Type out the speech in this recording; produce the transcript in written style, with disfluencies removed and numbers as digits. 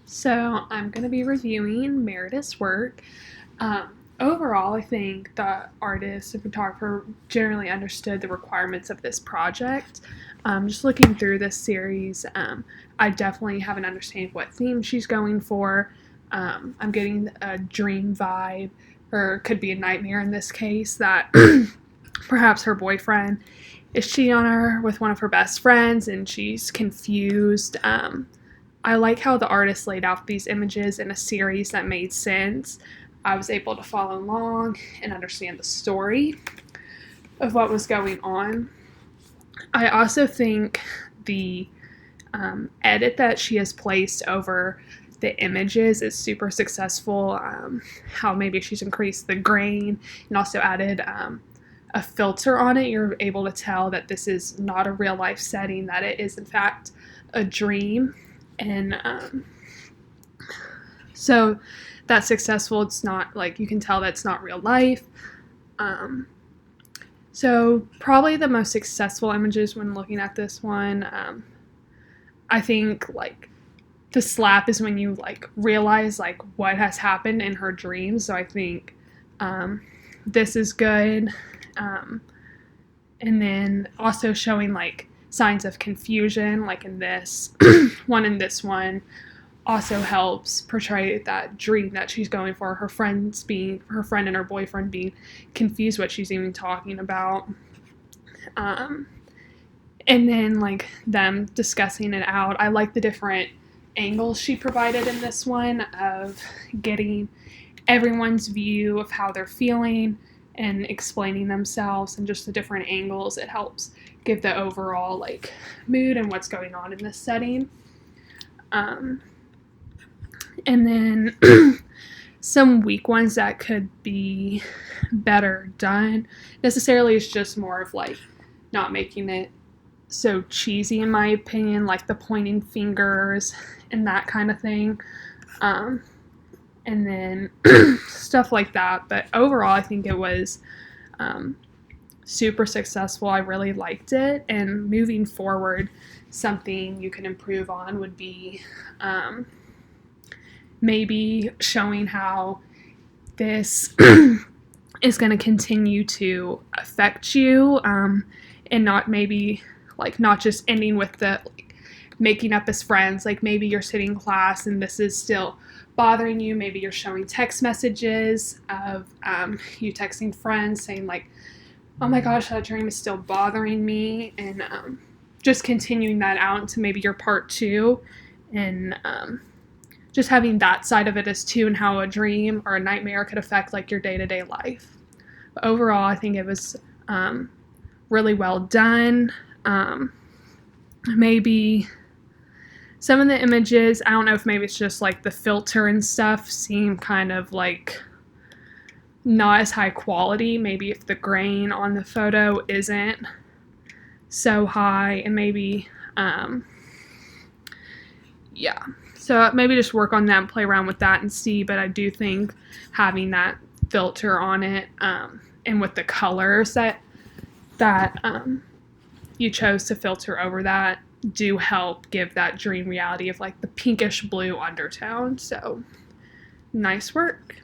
So I'm going to be reviewing Meredith's work. Overall, I think the artist and photographer generally understood the requirements of this project. Just looking through this series, I definitely have an understanding of what theme she's going for. I'm getting a dream vibe, or it could be a nightmare in this case, that perhaps her boyfriend is cheating on her with one of her best friends and she's confused. I like how the artist laid out these images in a series that made sense. I was able to follow along and understand the story of what was going on. I also think the edit that she has placed over the images is super successful. How maybe she's increased the grain and also added a filter on it. You're able to tell that this is not a real life setting, that it is in fact a dream. And so that's successful. It's not like you can tell that's not real life. So probably the most successful images when looking at this one, I think like the slap is when you like realize like what has happened in her dreams. So I think this is good. And then also showing like signs of confusion, like in this one and this one, also helps portray that dream that she's going for. Her friend and her boyfriend being confused what she's even talking about. And then like them discussing it out. I like the different angles she provided in this one of getting everyone's view of how they're feeling and explaining themselves, and just the different angles. It helps give the overall like mood and what's going on in this setting. And then some weak ones that could be better done necessarily is just more of like not making it so cheesy, in my opinion, like the pointing fingers and that kind of thing. And then stuff like that. But overall, I think it was super successful. I really liked it. And moving forward, something you can improve on would be maybe showing how this is going to continue to affect you, and not maybe like not just ending with the like, making up as friends. Like maybe you're sitting in class and this is still bothering you. Maybe you're showing text messages of you texting friends saying like, oh my gosh, that dream is still bothering me, and just continuing that out into maybe your part two, and just having that side of it as too, and how a dream or a nightmare could affect like your day-to-day life. But overall, I think it was really well done. Maybe some of the images, I don't know if maybe it's just like the filter and stuff seem kind of like not as high quality. Maybe if the grain on the photo isn't so high, and maybe yeah, so maybe just work on that and play around with that and see. But I do think having that filter on it, and with the colors that you chose to filter over that, do help give that dream reality of like the pinkish blue undertone. So nice work.